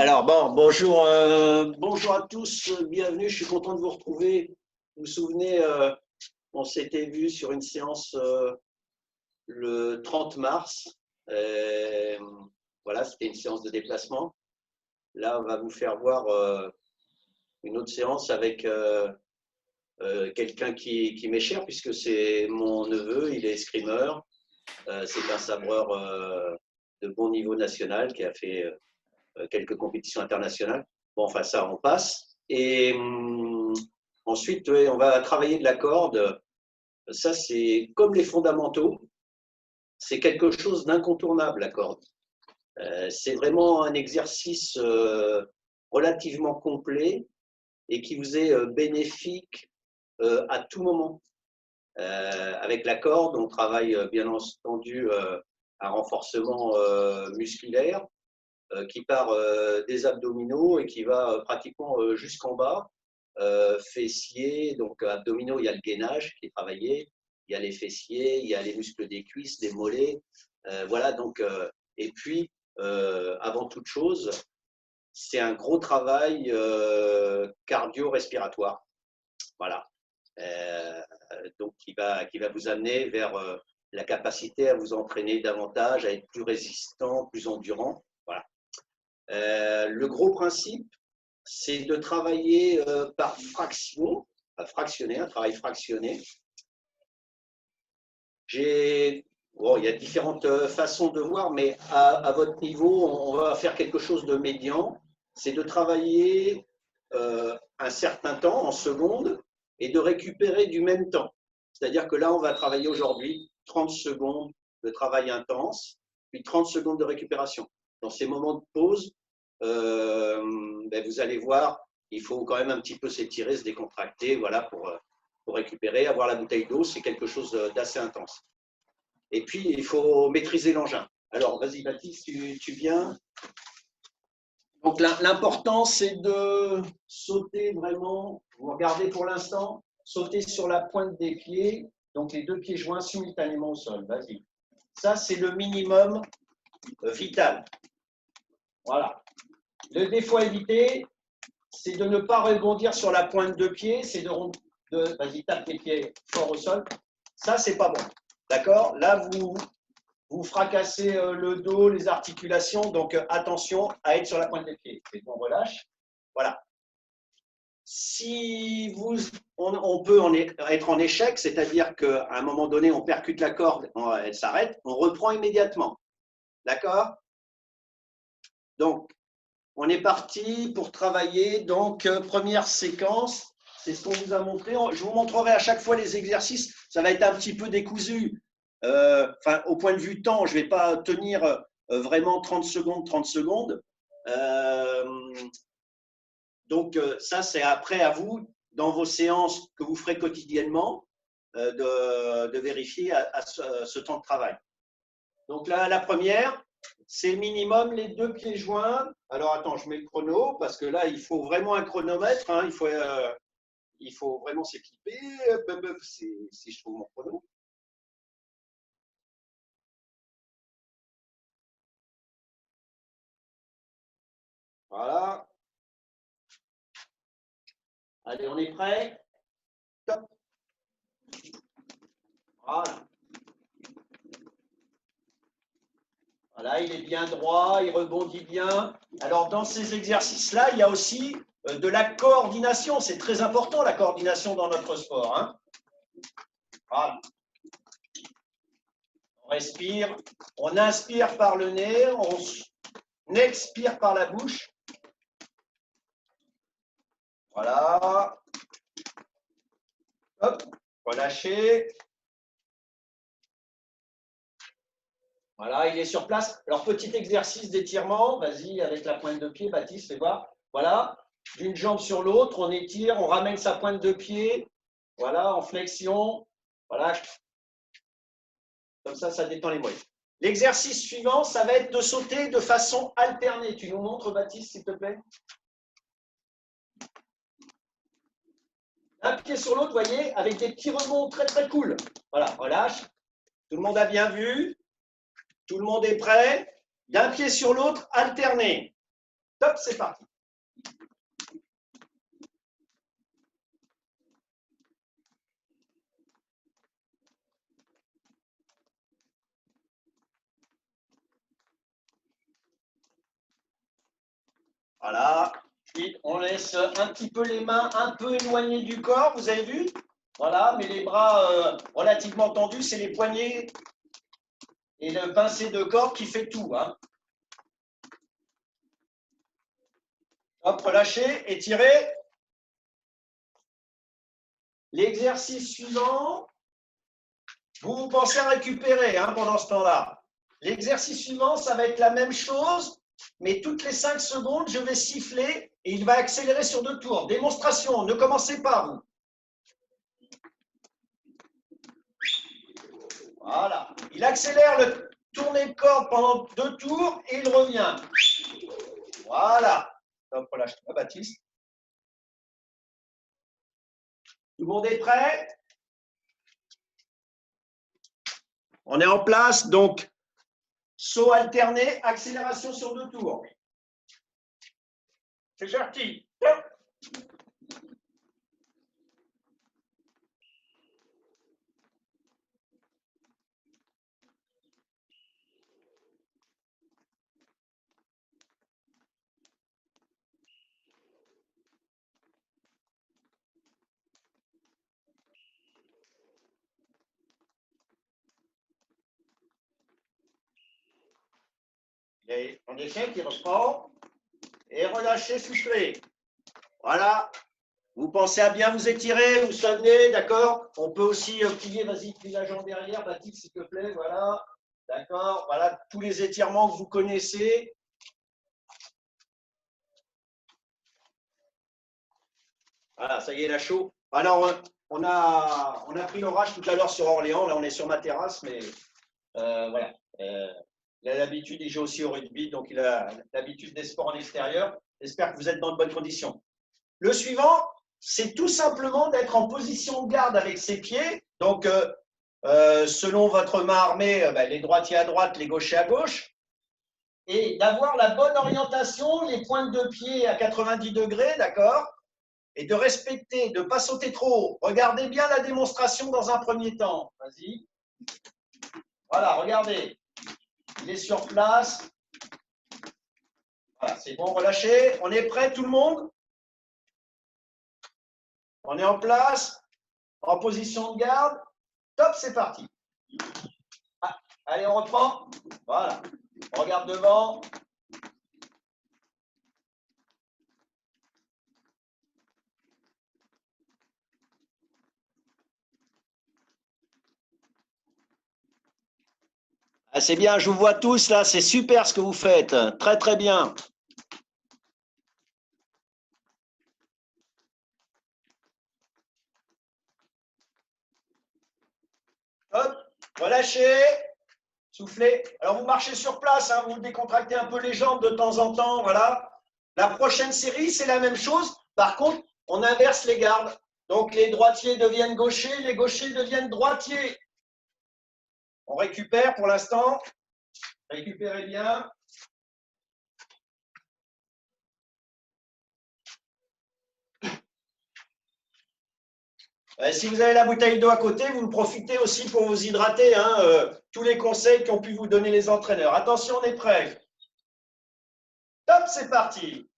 Alors bon, bonjour, bonjour à tous, bienvenue, je suis content de vous retrouver. Vous vous souvenez, on s'était vu sur une séance le 30 mars. Euh, voilà, c'était une séance de déplacement. Là, on va vous faire voir une autre séance avec quelqu'un qui m'est cher, puisque c'est mon neveu, il est escrimeur. C'est un sabreur de bon niveau national qui a fait quelques compétitions internationales. Bon, enfin, ça, on passe. Et ensuite, ouais, on va travailler de la corde. Ça, c'est comme les fondamentaux. C'est quelque chose d'incontournable, la corde. C'est vraiment un exercice relativement complet et qui vous est bénéfique à tout moment. Avec la corde, on travaille bien entendu un renforcement musculaire, qui part des abdominaux et qui va pratiquement jusqu'en bas, fessiers, donc abdominaux, il y a le gainage qui est travaillé, il y a les fessiers, il y a les muscles des cuisses, des mollets, voilà, donc, et puis, avant toute chose, c'est un gros travail cardio-respiratoire, voilà, donc qui va vous amener vers la capacité à vous entraîner davantage, à être plus résistant, plus endurant, voilà. Le gros principe, c'est de travailler par fraction, fractionné, un travail fractionné. Bon, il y a différentes façons de voir, mais à votre niveau, on va faire quelque chose de médian. C'est de travailler un certain temps en secondes et de récupérer du même temps. C'est-à-dire que là, on va travailler aujourd'hui 30 secondes de travail intense, puis 30 secondes de récupération. Dans ces moments de pause, vous allez voir, il faut quand même un petit peu s'étirer, se décontracter, voilà, pour récupérer. Avoir la bouteille d'eau, c'est quelque chose d'assez intense. Et puis, il faut maîtriser l'engin. Alors, vas-y, Baptiste, tu viens. Donc, l'important, c'est de sauter vraiment. Vous regardez pour l'instant, sauter sur la pointe des pieds, donc les deux pieds joints simultanément au sol. Vas-y. Ça, c'est le minimum vital. Voilà. Le défaut à éviter, c'est de ne pas rebondir sur la pointe de pied, c'est vas-y, tape les pieds fort au sol. Ça, c'est pas bon. D'accord? Là, vous fracassez le dos, les articulations, donc attention à être sur la pointe des pieds. Et on relâche. Voilà. Si on peut être en échec, c'est-à-dire qu'à un moment donné, on percute la corde, elle s'arrête, on reprend immédiatement. D'accord? Donc, on est parti pour travailler. Donc, première séquence, c'est ce qu'on vous a montré. Je vous montrerai à chaque fois les exercices. Ça va être un petit peu décousu. Au point de vue temps, je ne vais pas tenir vraiment 30 secondes, 30 secondes. Donc, ça, c'est après à vous, dans vos séances que vous ferez quotidiennement, de vérifier à ce temps de travail. Donc là, la première, c'est le minimum, les deux pieds joints. Alors, attends, je mets le chrono, parce que là, il faut vraiment un chronomètre. Hein, il faut vraiment s'équiper. Si je trouve mon chrono. Voilà. Allez, on est prêt. Top. Voilà. Voilà, il est bien droit, il rebondit bien. Alors, dans ces exercices-là, il y a aussi de la coordination. C'est très important, la coordination dans notre sport. Hein. Voilà. On respire, on inspire par le nez, on expire par la bouche. Voilà. Hop, relâchez. Voilà, il est sur place. Alors, petit exercice d'étirement. Vas-y, avec la pointe de pied, Baptiste, fais voir. Voilà, d'une jambe sur l'autre, on étire, on ramène sa pointe de pied. Voilà, en flexion. Voilà. Comme ça détend les mollets. L'exercice suivant, ça va être de sauter de façon alternée. Tu nous montres, Baptiste, s'il te plaît? Un pied sur l'autre, vous voyez, avec des petits rebonds très, très cool. Voilà, relâche. Tout le monde a bien vu. Tout le monde est prêt. D'un pied sur l'autre, alterné. Top, c'est parti. Voilà. Puis on laisse un petit peu les mains un peu éloignées du corps, vous avez vu? Voilà, mais les bras relativement tendus, c'est les poignets et le pincé de corde qui fait tout. Hein. Hop, relâchez, étirez. L'exercice suivant, vous pensez à récupérer hein, pendant ce temps-là. L'exercice suivant, ça va être la même chose, mais toutes les 5 secondes, je vais siffler et il va accélérer sur 2 tours. Démonstration, ne commencez pas, vous. Voilà. Il accélère le tourner de corde pendant 2 tours et il revient. Voilà. Hop, relâche-toi, Baptiste. Tout le monde est prêt? On est en place, donc saut alterné, accélération sur 2 tours. C'est parti. Et on essaie qui reprend. Et relâchez, soufflez. Voilà. Vous pensez à bien vous étirer, vous souvenez, d'accord? On peut aussi plier, vas-y, plie la jambe derrière, Baptiste, s'il te plaît, voilà. D'accord, voilà tous les étirements que vous connaissez. Voilà, ça y est, la chaud. Alors, on a pris l'orage tout à l'heure sur Orléans, là on est sur ma terrasse, mais voilà. Il a l'habitude, il joue aussi au rugby, donc il a l'habitude des sports en extérieur. J'espère que vous êtes dans de bonnes conditions. Le suivant, c'est tout simplement d'être en position de garde avec ses pieds. Donc, selon votre main armée, les droitiers à droite, les gauchers à gauche. Et d'avoir la bonne orientation, les pointes de pied à 90 degrés, d'accord? Et de respecter, de ne pas sauter trop haut. Regardez bien la démonstration dans un premier temps. Vas-y. Voilà, regardez. Il est sur place. Voilà, c'est bon, relâchez. On est prêt, tout le monde? On est en place, en position de garde. Top, c'est parti. Ah, allez, on reprend. Voilà. On regarde devant. Ah, c'est bien, je vous vois tous là, c'est super ce que vous faites. Très, très bien. Hop, relâchez, soufflez. Alors, vous marchez sur place, hein, vous décontractez un peu les jambes de temps en temps. Voilà. La prochaine série, c'est la même chose. Par contre, on inverse les gardes. Donc, les droitiers deviennent gauchers, les gauchers deviennent droitiers. On récupère pour l'instant. Récupérez bien. Si vous avez la bouteille d'eau à côté, vous en profitez aussi pour vous hydrater. Hein, tous les conseils qu'ont pu vous donner les entraîneurs. Attention, on est prêt. Top, c'est parti.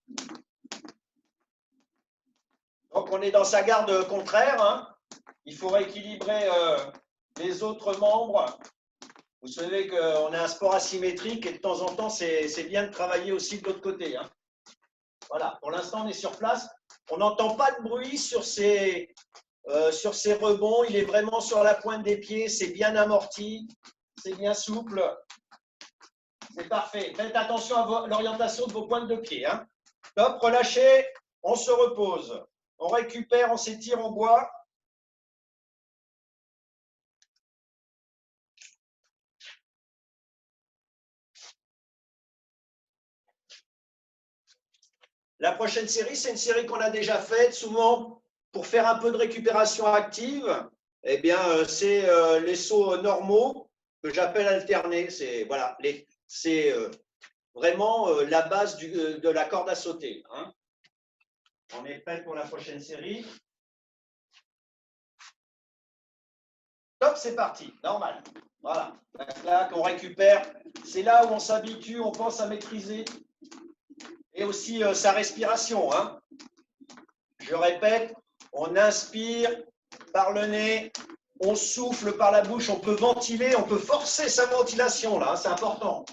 Donc, on est dans sa garde contraire. Hein. Il faut rééquilibrer les autres membres. Vous savez qu'on a un sport asymétrique et de temps en temps, c'est bien de travailler aussi de l'autre côté. Hein. Voilà, pour l'instant, on est sur place. On n'entend pas de bruit sur ces rebonds. Il est vraiment sur la pointe des pieds. C'est bien amorti. C'est bien souple. C'est parfait. Faites attention à l'orientation de vos pointes de pied. Hein. Top, relâchez. On se repose. On récupère, on s'étire, on boit. La prochaine série, c'est une série qu'on a déjà faite, souvent pour faire un peu de récupération active. Eh bien, c'est les sauts normaux que j'appelle alternés. C'est voilà, vraiment la base de la corde à sauter. Hein. On est prêt pour la prochaine série. Top, c'est parti, normal. Voilà, la claque, on récupère. C'est là où on s'habitue, on pense à maîtriser. Et aussi sa respiration. Hein. Je répète, on inspire par le nez, on souffle par la bouche, on peut ventiler, on peut forcer sa ventilation, là, c'est important.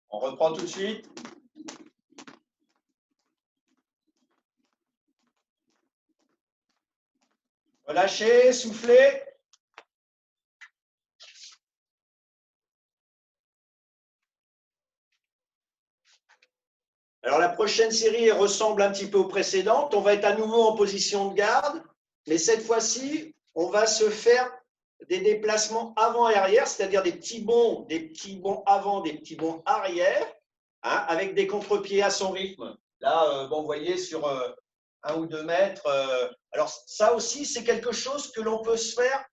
On reprend tout de suite. Relâchez, soufflez. Alors la prochaine série ressemble un petit peu aux précédentes. On va être à nouveau en position de garde, mais cette fois-ci, on va se faire des déplacements avant et arrière, c'est-à-dire des petits bonds avant, des petits bonds arrière, hein, avec des contre-pieds à son rythme. Là, bon, vous voyez, sur 1 ou 2 mètres. Alors ça aussi, c'est quelque chose que l'on peut se faire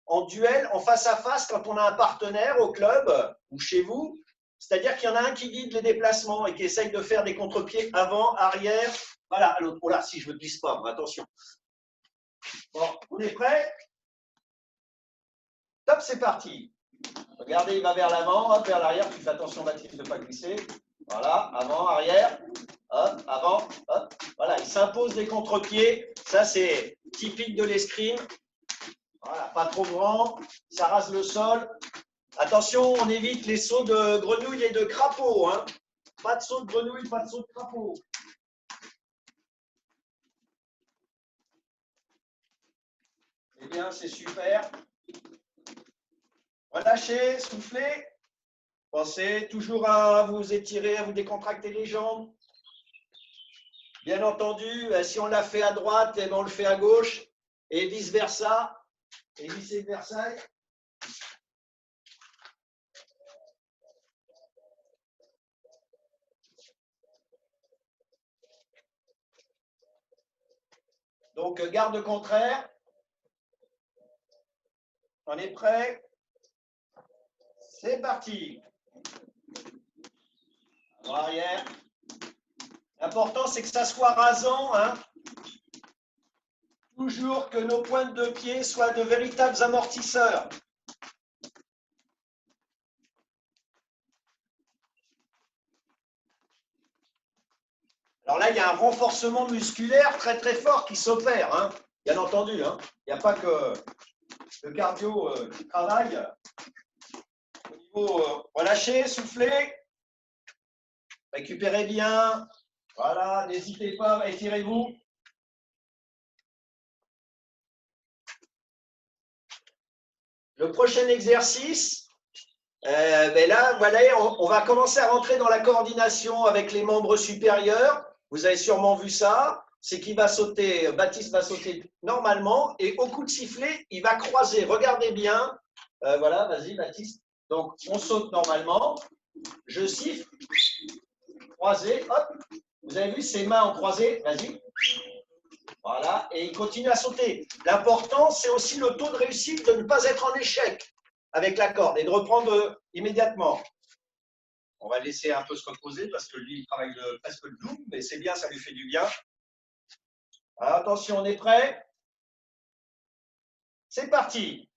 en duel, en face à face, quand on a un partenaire au club ou chez vous. C'est-à-dire qu'il y en a un qui guide les déplacements et qui essaye de faire des contre-pieds avant, arrière. Voilà, l'autre. Oh là, si je ne me glisse pas, attention. Bon, on est prêt? Top, c'est parti. Regardez, il va vers l'avant, hop, vers l'arrière. Tu fais attention, Baptiste, de ne pas glisser. Voilà, avant, arrière. Hop, avant, hop. Voilà, il s'impose des contre-pieds. Ça, c'est typique de l'escrime. Voilà, pas trop grand. Ça rase le sol. Attention, on évite les sauts de grenouille et de crapaud. Hein. Pas de saut de grenouille, pas de saut de crapaud. Eh bien, c'est super. Relâchez, soufflez. Pensez toujours à vous étirer, à vous décontracter les jambes. Bien entendu, si on l'a fait à droite, eh bien, on le fait à gauche. Et vice-versa. Et vice-versa. Donc, garde contraire. On est prêt? C'est parti. En arrière. L'important, c'est que ça soit rasant. Hein. Toujours que nos pointes de pied soient de véritables amortisseurs. Alors là, il y a un renforcement musculaire très très fort qui s'opère, hein, bien entendu. Hein. Il n'y a pas que le cardio qui travaille. Au niveau relâchez, soufflez, récupérez bien. Voilà, n'hésitez pas, étirez-vous. Le prochain exercice, ben là, voilà, on va commencer à rentrer dans la coordination avec les membres supérieurs. Vous avez sûrement vu ça. C'est qu'il va sauter, Baptiste va sauter normalement et au coup de sifflet, il va croiser. Regardez bien. Voilà, vas-y, Baptiste. Donc, on saute normalement. Je siffle. Croisé, hop. Vous avez vu ses mains en croisé. Vas-y. Voilà, et il continue à sauter. L'important, c'est aussi le taux de réussite de ne pas être en échec avec la corde et de reprendre immédiatement. On va laisser un peu se reposer parce que lui, il travaille presque le double, mais c'est bien, ça lui fait du bien. Alors, attention, on est prêt? C'est parti.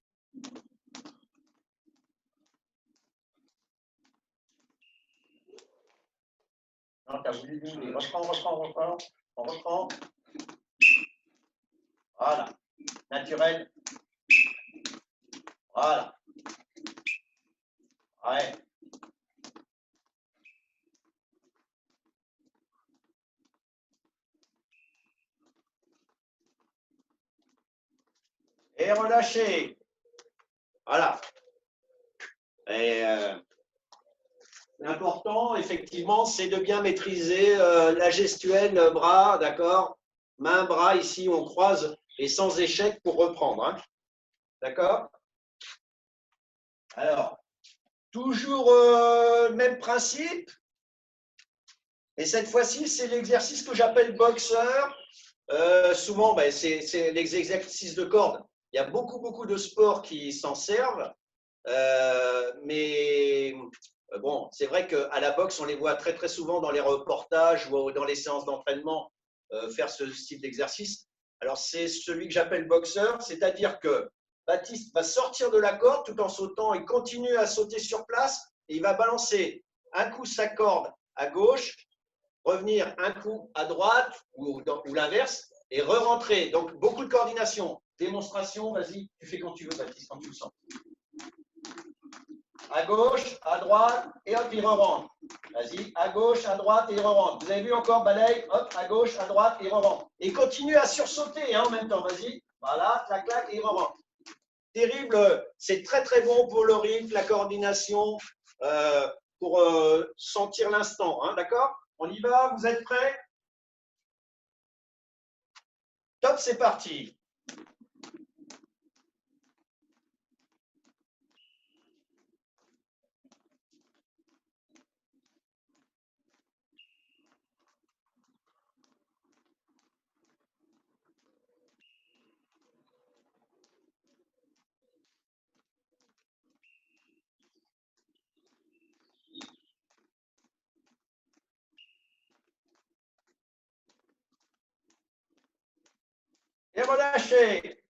Non, t'as voulu doubler. Reprends. On reprend. Voilà. Naturel. Voilà. Ouais. Et relâchez. Voilà. Et l'important, effectivement, c'est de bien maîtriser la gestuelle bras, d'accord? Main, bras, ici, on croise et sans échec pour reprendre. Hein. D'accord? Alors, toujours même principe. Et cette fois-ci, c'est l'exercice que j'appelle boxeur. Souvent, ben, c'est les exercices de corde. Il y a beaucoup de sports qui s'en servent. Mais bon, c'est vrai qu'à la boxe, on les voit très très souvent dans les reportages ou dans les séances d'entraînement faire ce style d'exercice. Alors c'est celui que j'appelle boxeur, c'est-à-dire que Baptiste va sortir de la corde tout en sautant et continue à sauter sur place et il va balancer un coup sa corde à gauche, revenir un coup à droite ou l'inverse et re-rentrer. Donc beaucoup de coordination. Démonstration, vas-y, tu fais quand tu veux Baptiste, quand tu le sens. À gauche, à droite, et hop, il re-rentre. Vas-y, à gauche, à droite, et il re-rentre. Vous avez vu encore, balaye, hop, à gauche, à droite, et il re-rentre. Et continue à sursauter en même temps, vas-y. Voilà, clac, clac, et il re-rentre. Terrible, c'est très très bon pour le rythme, la coordination, pour sentir l'instant, hein, d'accord? On y va, vous êtes prêts? Top, c'est parti. Et relâchez.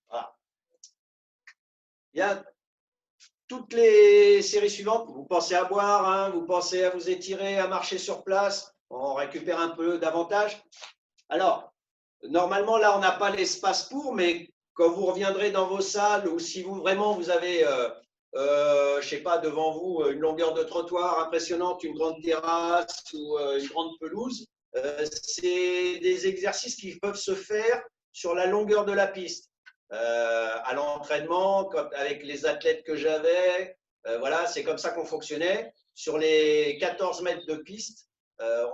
Voilà. Il y a toutes les séries suivantes, vous pensez à boire, hein, vous pensez à vous étirer, à marcher sur place, on récupère un peu davantage. Alors, normalement, là, on n'a pas l'espace pour, mais quand vous reviendrez dans vos salles ou si vous vraiment vous avez, je ne sais pas, devant vous une longueur de trottoir impressionnante, une grande terrasse ou une grande pelouse, c'est des exercices qui peuvent se faire sur la longueur de la piste. À l'entraînement, avec les athlètes que j'avais, voilà, c'est comme ça qu'on fonctionnait. Sur les 14 mètres de piste,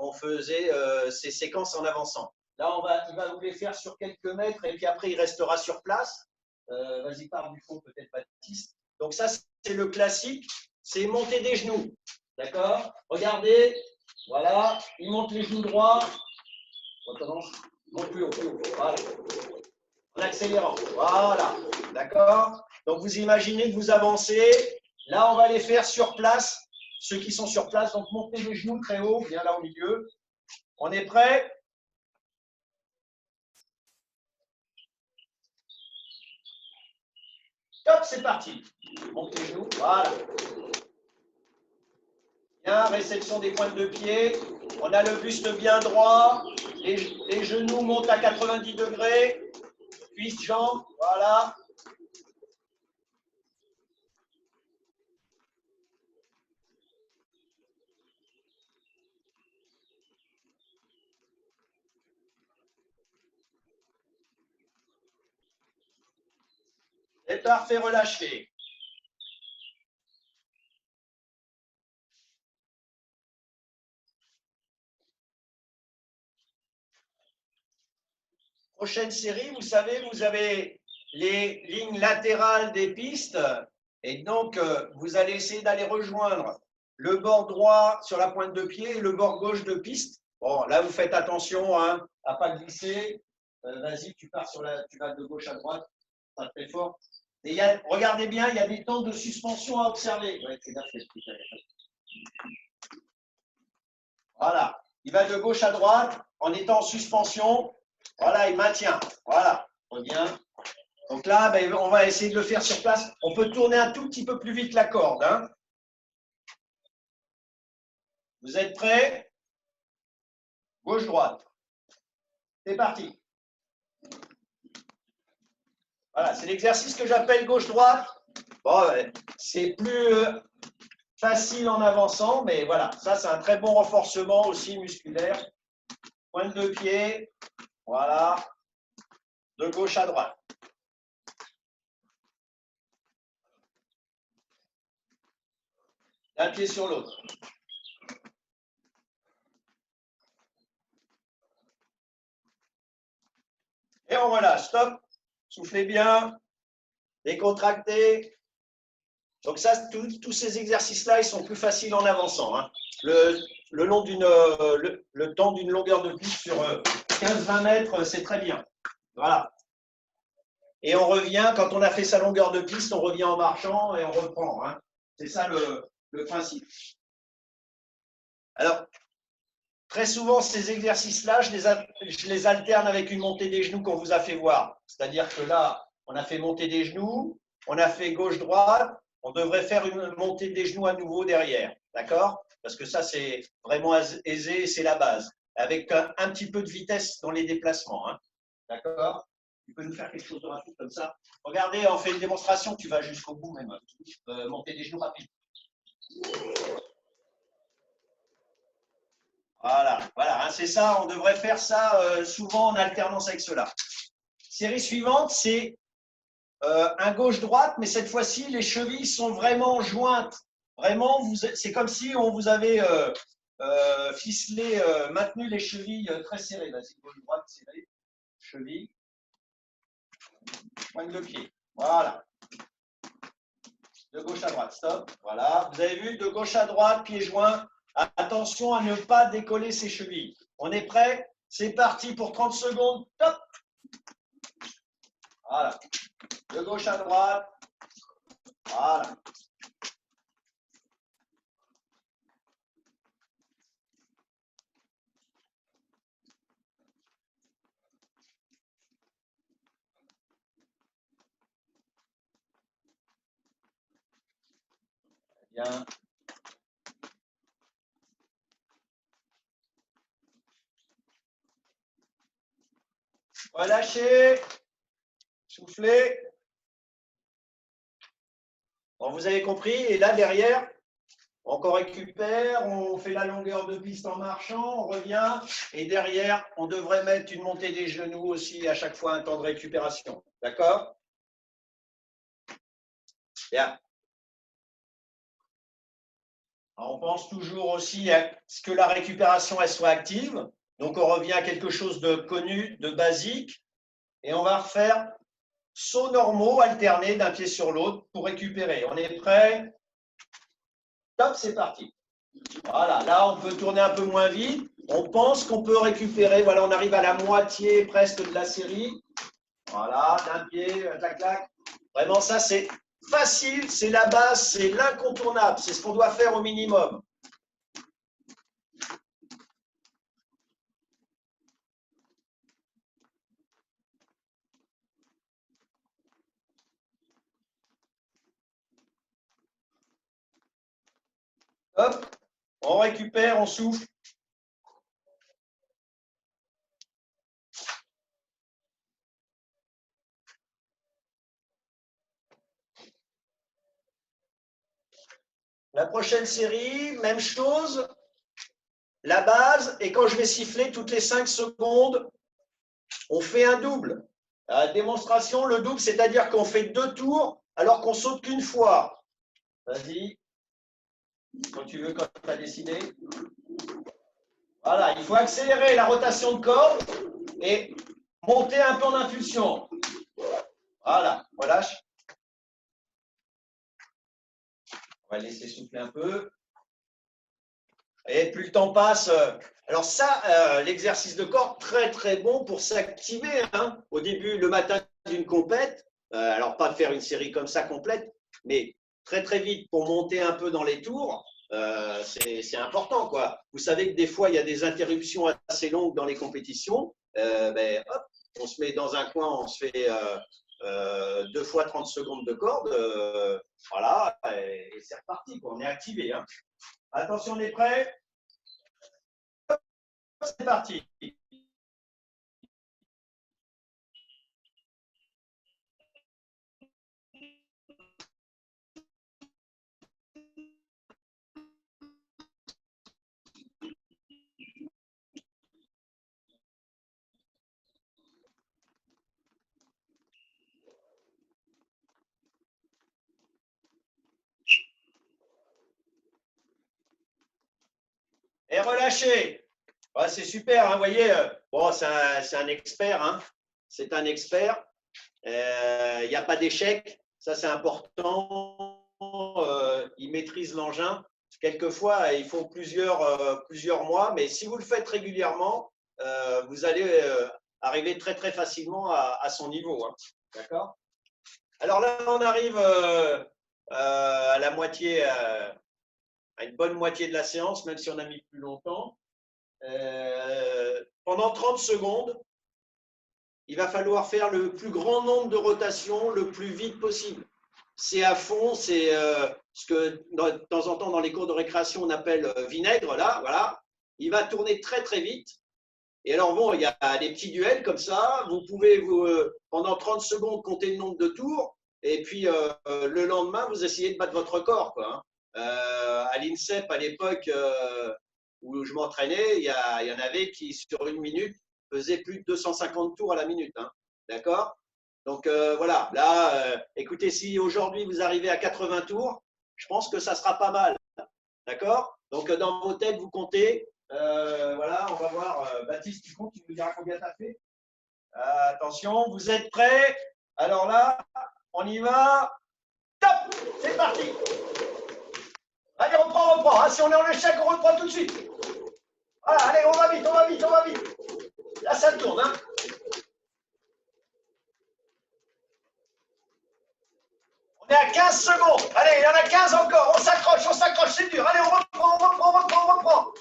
on faisait ces séquences en avançant. Là, il va vous les faire sur quelques mètres et puis après, il restera sur place. Vas-y, pars du fond, peut-être Baptiste. Donc ça, c'est le classique, c'est monter des genoux. D'accord? Regardez, voilà, il monte les genoux droits. Recommence, monte plus haut, plus haut. Voilà. En accélérant. Voilà. D'accord? Donc vous imaginez que vous avancez. Là, on va les faire sur place. Ceux qui sont sur place, donc montez les genoux très haut, bien là au milieu. On est prêt? Top, c'est parti. Monte les genoux. Voilà. Bien, réception des pointes de pied. On a le buste bien droit. Les genoux montent à 90 degrés. Cuisse, jambes. Voilà. C'est parfait, relâchez. Prochaine série, vous savez, vous avez les lignes latérales des pistes. Et donc, vous allez essayer d'aller rejoindre le bord droit sur la pointe de pied et le bord gauche de piste. Bon, là, vous faites attention hein, à ne pas glisser. Vas-y, tu vas de gauche à droite. Ça fait fort. Et regardez bien, il y a des temps de suspension à observer. Ouais, voilà. Il va de gauche à droite en étant en suspension. Voilà, il maintient. Voilà. Revient. Donc là, ben, on va essayer de le faire sur place. On peut tourner un tout petit peu plus vite la corde. Hein. Vous êtes prêts? Gauche-droite. C'est parti. Voilà, c'est l'exercice que j'appelle gauche-droite. Bon, c'est plus facile en avançant, mais voilà, ça c'est un très bon renforcement aussi musculaire. Pointe de pied, voilà, de gauche à droite. Un pied sur l'autre. Et on relâche, stop. Soufflez bien, décontractez. Donc ça, tous ces exercices-là, ils sont plus faciles en avançant. Hein. Le temps d'une longueur de piste sur 15-20 mètres, c'est très bien. Voilà. Et on revient, quand on a fait sa longueur de piste, on revient en marchant et on reprend. Hein. C'est ça le principe. Alors, très souvent, ces exercices-là, je les alterne avec une montée des genoux qu'on vous a fait voir. C'est-à-dire que là, on a fait monter des genoux, on a fait gauche-droite, on devrait faire une montée des genoux à nouveau derrière. D'accord? Parce que ça, c'est vraiment aisé, c'est la base. Avec un petit peu de vitesse dans les déplacements. Hein. D'accord? Tu peux nous faire quelque chose de rapide comme ça? Regardez, on fait une démonstration, tu vas jusqu'au bout même. Monter des genoux rapide. Voilà, hein, c'est ça, on devrait faire ça souvent en alternance avec cela. Série suivante, c'est un gauche-droite, mais cette fois-ci, les chevilles sont vraiment jointes. Vraiment, c'est comme si on vous avait ficelé, maintenu les chevilles très serrées. Vas-y, gauche-droite, serré, cheville, pointe de pied. Voilà. De gauche à droite, stop. Voilà. Vous avez vu, de gauche à droite, pieds joints. Attention à ne pas décoller ses chevilles. On est prêt? C'est parti pour 30 secondes. Top. Voilà. De gauche à droite. Voilà. Bien. Relâchez. Soufflez. Bon, vous avez compris. Et là, derrière, on récupère. On fait la longueur de piste en marchant. On revient. Et derrière, on devrait mettre une montée des genoux aussi à chaque fois un temps de récupération. D'accord? Bien. Alors, on pense toujours aussi à ce que la récupération elle soit active. Donc, on revient à quelque chose de connu, de basique. Et on va refaire sauts normaux alternés d'un pied sur l'autre pour récupérer. On est prêt? Top, c'est parti. Voilà, là, on peut tourner un peu moins vite. On pense qu'on peut récupérer. Voilà, on arrive à la moitié presque de la série. Voilà, d'un pied, clac, clac. Vraiment, ça, c'est facile, c'est la base, c'est l'incontournable. C'est ce qu'on doit faire au minimum. Hop, on récupère, on souffle. La prochaine série, même chose, la base, et quand je vais siffler toutes les 5 secondes, on fait un double. La démonstration, le double, c'est-à-dire qu'on fait 2 tours alors qu'on saute qu'une fois. Vas-y, quand tu veux, quand tu as décidé. Voilà, il faut accélérer la rotation de corde et monter un peu en impulsion. Voilà, relâche. On va laisser souffler un peu. Et plus le temps passe. Alors ça, l'exercice de corde, très très bon pour s'activer. Hein. Au début, le matin d'une compète, alors pas faire une série comme ça complète, mais très très vite pour monter un peu dans les tours, c'est important. Quoi. Vous savez que des fois, il y a des interruptions assez longues dans les compétitions. Ben, hop, on se met dans un coin, on se fait 2 fois 30 secondes de corde. Voilà, et c'est reparti. Quoi. On est activé. Hein. Attention, on est prêt? C'est parti. Et relâchez. Ouais, c'est super, hein, vous voyez. Bon, c'est un expert. Hein, c'est un expert. Il n'y a pas d'échec. Ça, c'est important. Il maîtrise l'engin. Quelquefois, il faut plusieurs mois, mais si vous le faites régulièrement, vous allez arriver très, très facilement à son niveau. Hein. D'accord? Alors là, on arrive à la moitié, à une bonne moitié de la séance, même si on a mis plus longtemps. Pendant 30 secondes, il va falloir faire le plus grand nombre de rotations le plus vite possible. C'est à fond, c'est ce que de temps en temps dans les cours de récréation on appelle vinaigre, là, voilà. Il va tourner très très vite. Et alors bon, il y a des petits duels comme ça, vous pouvez pendant 30 secondes compter le nombre de tours, et puis le lendemain, vous essayez de battre votre record, quoi, hein. À l'INSEP, à l'époque où je m'entraînais, il y en avait qui, sur une minute, faisaient plus de 250 tours à la minute, hein. D'accord? Donc voilà, là, écoutez, si aujourd'hui vous arrivez à 80 tours, je pense que ça sera pas mal. D'accord? Donc dans vos têtes, vous comptez. Voilà, on va voir. Baptiste, tu comptes, tu nous diras combien tu as fait. Attention, vous êtes prêts? Alors là, on y va. Top! C'est parti! Allez, on reprend. Ah, si on est en échec, on reprend tout de suite. Voilà, allez, on va vite, on va vite, on va vite. Là, ça tourne, hein? On est à 15 secondes. Allez, il y en a 15 encore. On s'accroche, c'est dur. Allez, on reprend.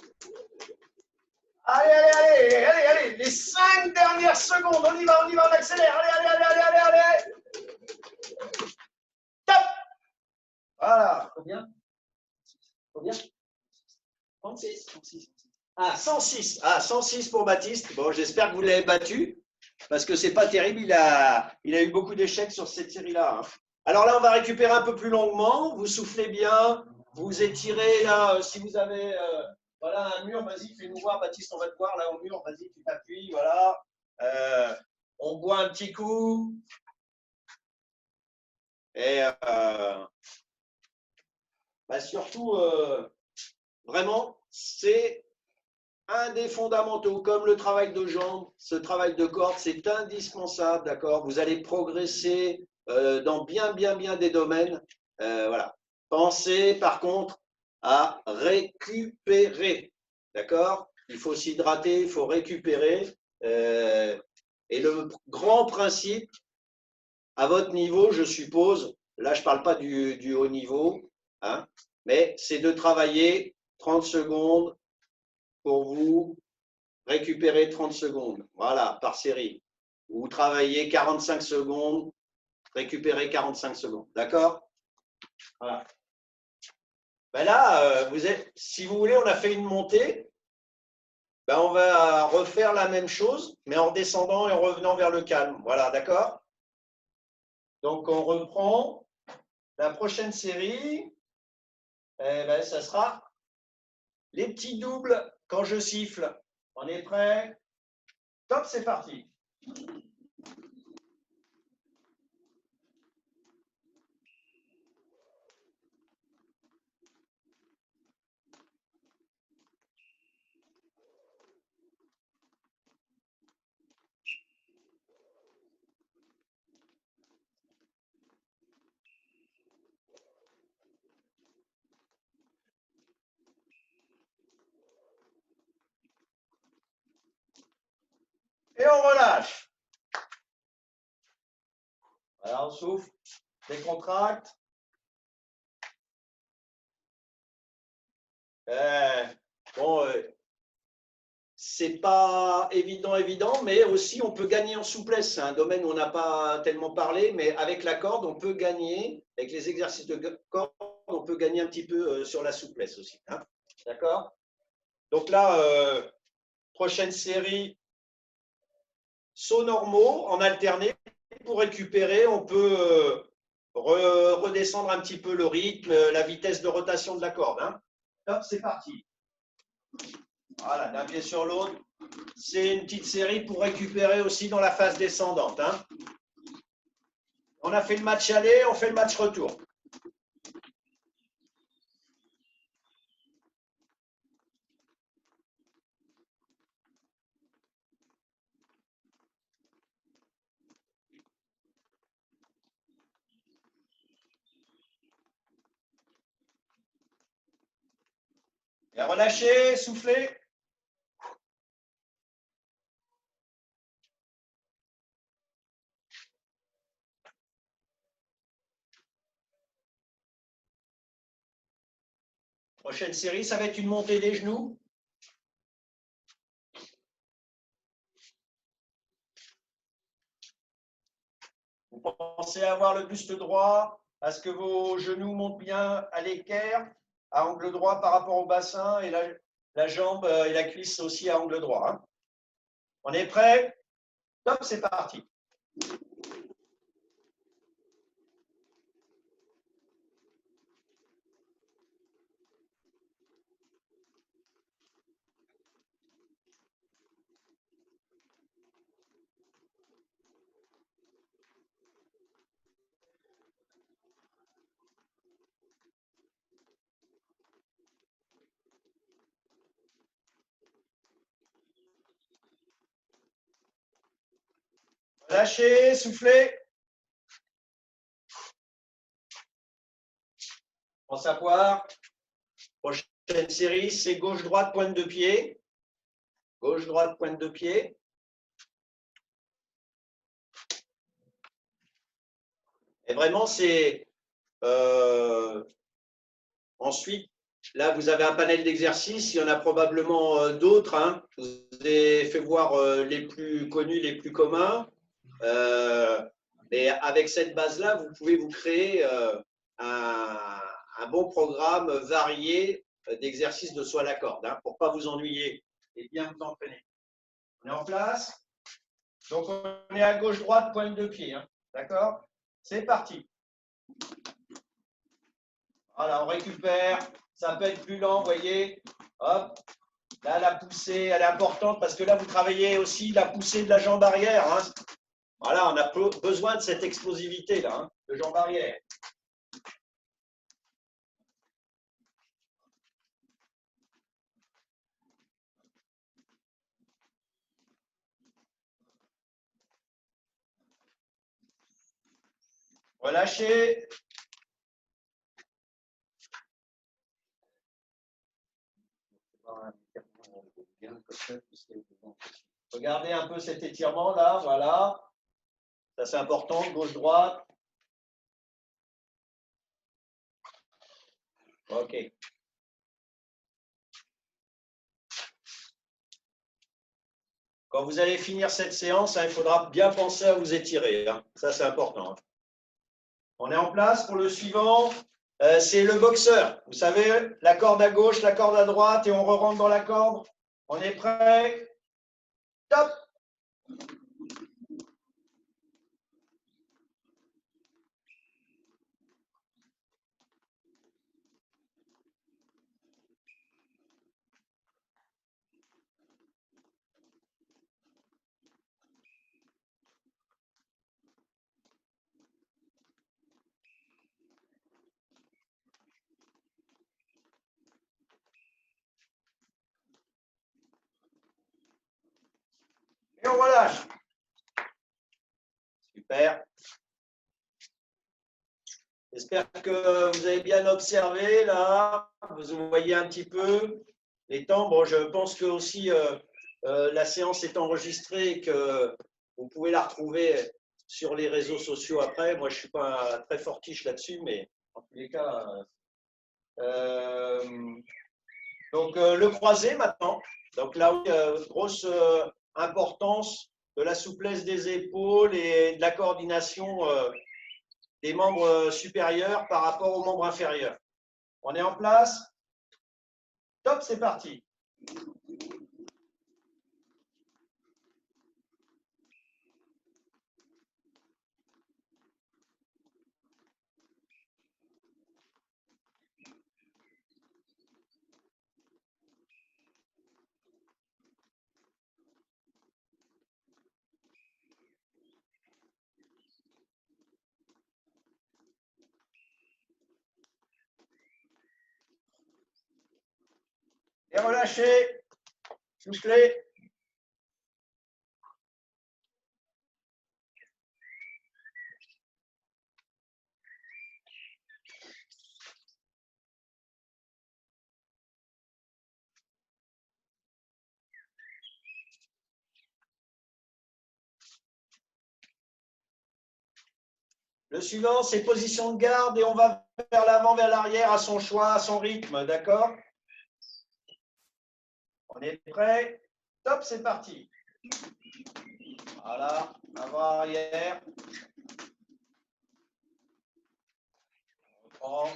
Allez. Les 5 dernières secondes. On y va, on accélère. Allez. Top! Voilà. Combien? 36. Ah, 106. Ah, 106 pour Baptiste. Bon, j'espère que vous l'avez battu, parce que c'est pas terrible. Il a eu beaucoup d'échecs sur cette série-là, hein. Alors là, on va récupérer un peu plus longuement. Vous soufflez bien, vous étirez là. Si vous avez voilà, un mur, vas-y, fais-nous voir. Baptiste, on va te voir là au mur. Vas-y, tu t'appuies. Voilà. Euh, on boit un petit coup. Et bah surtout, vraiment, c'est un des fondamentaux, comme le travail de jambes, ce travail de corde, c'est indispensable, d'accord? Vous allez progresser dans bien des domaines. Voilà. Pensez, par contre, à récupérer, d'accord? Il faut s'hydrater, il faut récupérer. Et le grand principe, à votre niveau, je suppose, là, je ne parle pas du haut niveau, hein, mais c'est de travailler 30 secondes pour vous récupérer 30 secondes, voilà, par série. Vous travaillez 45 secondes, récupérez 45 secondes, d'accord? Voilà. Ben là, si vous voulez, on a fait une montée. Ben on va refaire la même chose, mais en descendant et en revenant vers le calme. Voilà, d'accord? Donc, on reprend la prochaine série. Eh ben, ça sera les petits doubles quand je siffle. On est prêt? Top, c'est parti. Et on relâche. Voilà, on souffle, décontracte. Bon, c'est pas évident, mais aussi on peut gagner en souplesse. C'est un domaine où on n'a pas tellement parlé, mais avec la corde, on peut gagner, avec les exercices de corde, on peut gagner un petit peu sur la souplesse aussi, hein. D'accord? Donc là, prochaine série, sauts normaux en alterné. Pour récupérer, on peut redescendre un petit peu le rythme, la vitesse de rotation de la corde, hein. Hop, c'est parti. Voilà, d'un pied sur l'autre. C'est une petite série pour récupérer aussi dans la phase descendante, hein. On a fait le match aller, on fait le match retour. Et relâchez, soufflez. Prochaine série, ça va être une montée des genoux. Vous pensez avoir le buste droit, à ce que vos genoux montent bien à l'équerre, à angle droit par rapport au bassin, et la jambe et la cuisse aussi à angle droit. Hein. On est prêt? Top, c'est parti. Lâchez, soufflez. On s'asseoir. Prochaine série, c'est gauche-droite, pointe de pied. Gauche-droite, pointe de pied. Et vraiment, c'est ensuite, là, vous avez un panel d'exercices. Il y en a probablement d'autres. Hein. Je vous ai fait voir les plus connus, les plus communs. Mais avec cette base-là, vous pouvez vous créer un bon programme varié d'exercices de saut à la corde hein, pour ne pas vous ennuyer et bien vous entraîner. On est en place. Donc, on est à gauche-droite, pointe de pied. Hein. D'accord? C'est parti. Voilà, on récupère. Ça peut être plus lent, vous voyez. Hop. Là, la poussée, elle est importante parce que là, vous travaillez aussi la poussée de la jambe arrière. Hein. Voilà, on a besoin de cette explosivité-là, hein, de jambe arrière. Relâchez. Regardez un peu cet étirement là, voilà. Ça c'est important, gauche-droite. Ok. Quand vous allez finir cette séance, hein, il faudra bien penser à vous étirer. Hein. Ça c'est important. Hein. On est en place pour le suivant. C'est le boxeur. Vous savez, la corde à gauche, la corde à droite et on re-rentre dans la corde. On est prêt? Top! Et on relâche. Super. J'espère que vous avez bien observé là. Vous voyez un petit peu les temps. Bon, je pense que aussi la séance est enregistrée et que vous pouvez la retrouver sur les réseaux sociaux après. Moi, je ne suis pas très fortiche là-dessus, mais en tous les cas. Donc, le croisé maintenant. Donc là, grosse importance de la souplesse des épaules et de la coordination des membres supérieurs par rapport aux membres inférieurs. On est en place? Top, c'est parti. Et relâchez. Soufflez. Le suivant, c'est position de garde et on va vers l'avant, vers l'arrière à son choix, à son rythme. D'accord? On est prêt? Top, c'est parti. Voilà, avant, arrière. On reprend.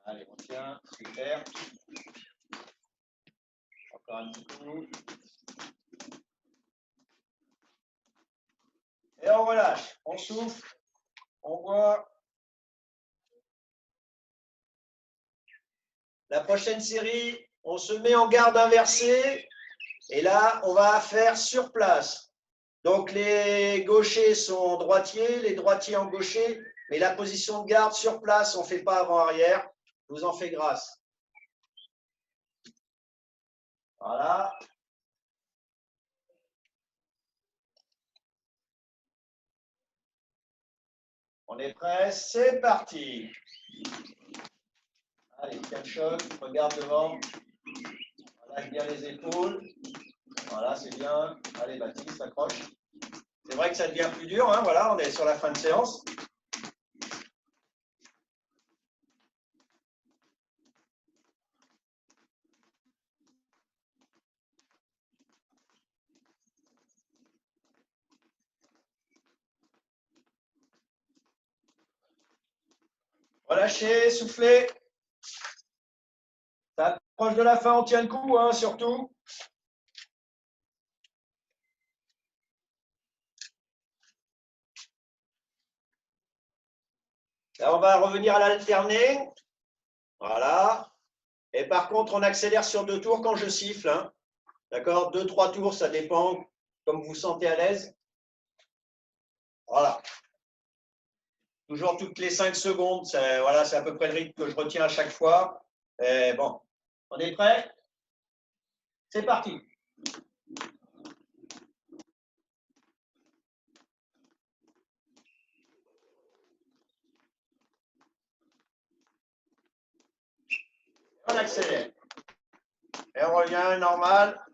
Allez, on tient, super. Encore un petit coup. Et on relâche, on souffle, on voit. La prochaine série, on se met en garde inversée. Et là, on va faire sur place. Donc, les gauchers sont droitiers, les droitiers en gaucher. Mais la position de garde sur place, on ne fait pas avant-arrière. Je vous en fais grâce. Voilà. On est prêt, c'est parti. Allez, tiens le choc, regarde devant. Relâche bien les épaules. Voilà, c'est bien. Allez, Baptiste, accroche. C'est vrai que ça devient plus dur, hein, voilà, on est sur la fin de séance. Relâchez, soufflez. Ça approche de la fin, on tient le coup, hein, surtout. Là, on va revenir à l'alterner. Voilà. Et par contre, on accélère sur 2 tours quand je siffle. Hein. D'accord? 2, 3 tours, ça dépend comme vous vous sentez à l'aise. Voilà. Toujours toutes les 5 secondes. Voilà, c'est à peu près le rythme que je retiens à chaque fois. Et bon, on est prêt? C'est parti. On accélère. Et on revient normal.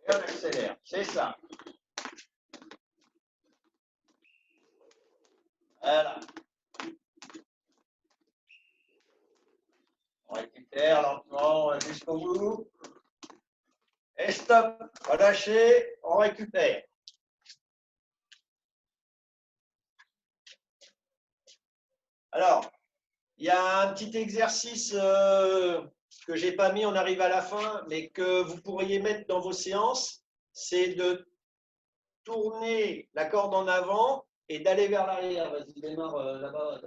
Et on accélère. C'est ça. Voilà. On récupère lentement jusqu'au bout. Et stop. Relâchez. On récupère. Alors, il y a un petit exercice que je n'ai pas mis, on arrive à la fin, mais que vous pourriez mettre dans vos séances, c'est de tourner la corde en avant et d'aller vers l'arrière. Vas-y, démarre là-bas.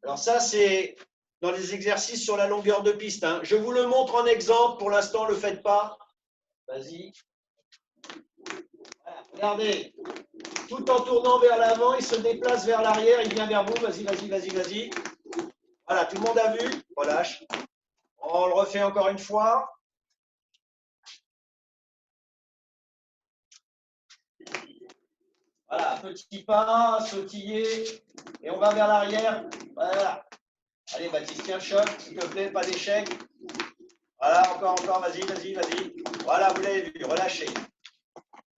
Alors ça, c'est dans les exercices sur la longueur de piste. Hein. Je vous le montre en exemple, pour l'instant, ne le faites pas. Vas-y. Voilà, regardez, tout en tournant vers l'avant, il se déplace vers l'arrière, il vient vers vous. Vas-y, vas-y, vas-y, vas-y. Voilà, tout le monde a vu. Relâche. On le refait encore une fois. Voilà, petit pas, sautiller, et on va vers l'arrière. Voilà. Allez, Baptiste, tiens le choc, s'il te plaît, pas d'échec. Voilà, encore, vas-y, vas-y, vas-y. Voilà, vous l'avez vu, relâchez.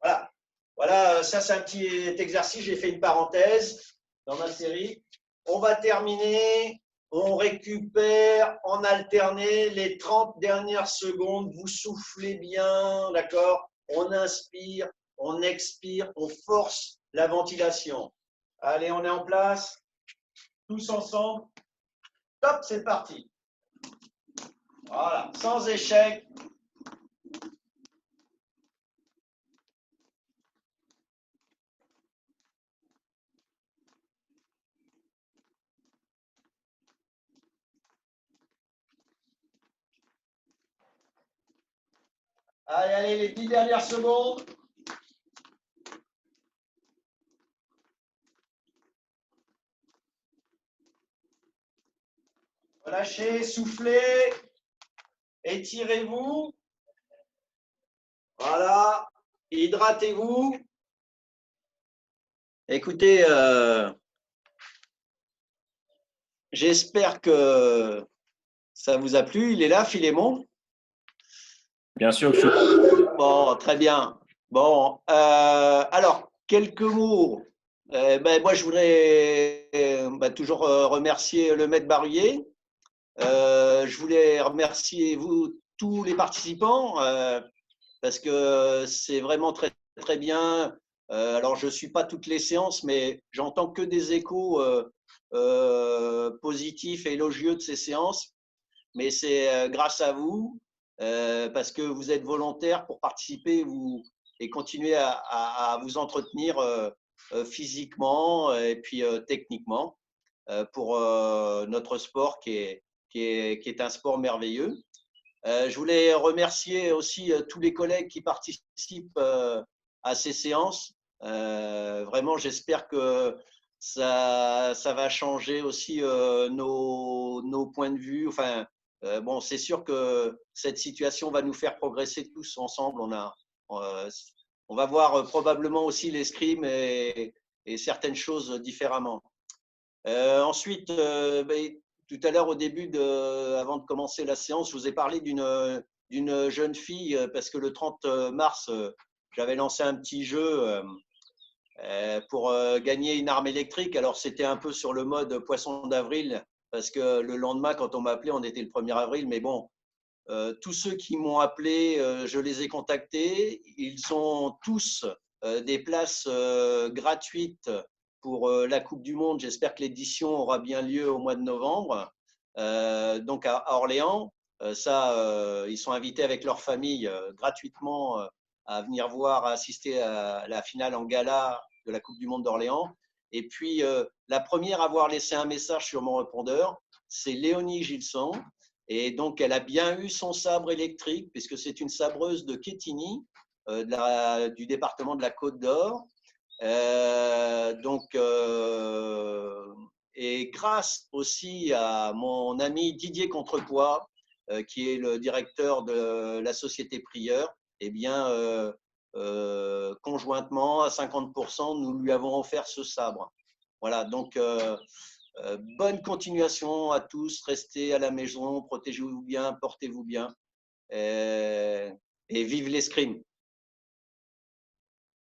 Voilà. Voilà, ça c'est un petit exercice, j'ai fait une parenthèse dans ma série. On va terminer, on récupère en alterné les 30 dernières secondes. Vous soufflez bien, d'accord? On inspire, on expire, on force la ventilation. Allez, on est en place, tous ensemble. Top, c'est parti. Voilà, sans échec. Allez, allez, les 10 dernières secondes. Relâchez, soufflez, étirez-vous. Voilà, hydratez-vous. Écoutez, j'espère que ça vous a plu. Il est là, Philémon? Bien sûr que je suis. Bon, très bien. Bon, alors, quelques mots. Moi, je voudrais toujours remercier le maître Barrier. Je voulais remercier vous, tous les participants, parce que c'est vraiment très, très bien. Alors, je ne suis pas toutes les séances, mais j'entends que des échos positifs et élogieux de ces séances. Mais c'est grâce à vous, parce que vous êtes volontaires pour participer et continuer à vous entretenir physiquement et puis techniquement pour notre sport qui est un sport merveilleux. Je voulais remercier aussi tous les collègues qui participent à ces séances. Vraiment, j'espère que ça va changer aussi nos points de vue. Enfin, bon, c'est sûr que cette situation va nous faire progresser tous ensemble. Euh, on va voir probablement aussi l'escrime et certaines choses différemment. Ensuite, tout à l'heure, avant de commencer la séance, je vous ai parlé d'une jeune fille parce que le 30 mars, j'avais lancé un petit jeu pour gagner une arme électrique. Alors, c'était un peu sur le mode poisson d'avril parce que le lendemain, quand on m'a appelé, on était le 1er avril. Mais bon, tous ceux qui m'ont appelé, je les ai contactés. Ils ont tous des places gratuites pour la Coupe du Monde. J'espère que l'édition aura bien lieu au mois de novembre. Donc à Orléans, ils sont invités avec leur famille gratuitement à venir voir, à assister à la finale en gala de la Coupe du Monde d'Orléans. Et puis, la première à avoir laissé un message sur mon répondeur, c'est Léonie Gilson. Et donc, elle a bien eu son sabre électrique, puisque c'est une sabreuse de Quetigny, du département de la Côte d'Or. Et grâce aussi à mon ami Didier Contrepoix, qui est le directeur de la Société Prieur, eh bien, conjointement, à 50%, nous lui avons offert ce sabre. Voilà, donc bonne continuation à tous, restez à la maison, protégez-vous bien, portez-vous bien et vive l'escrime.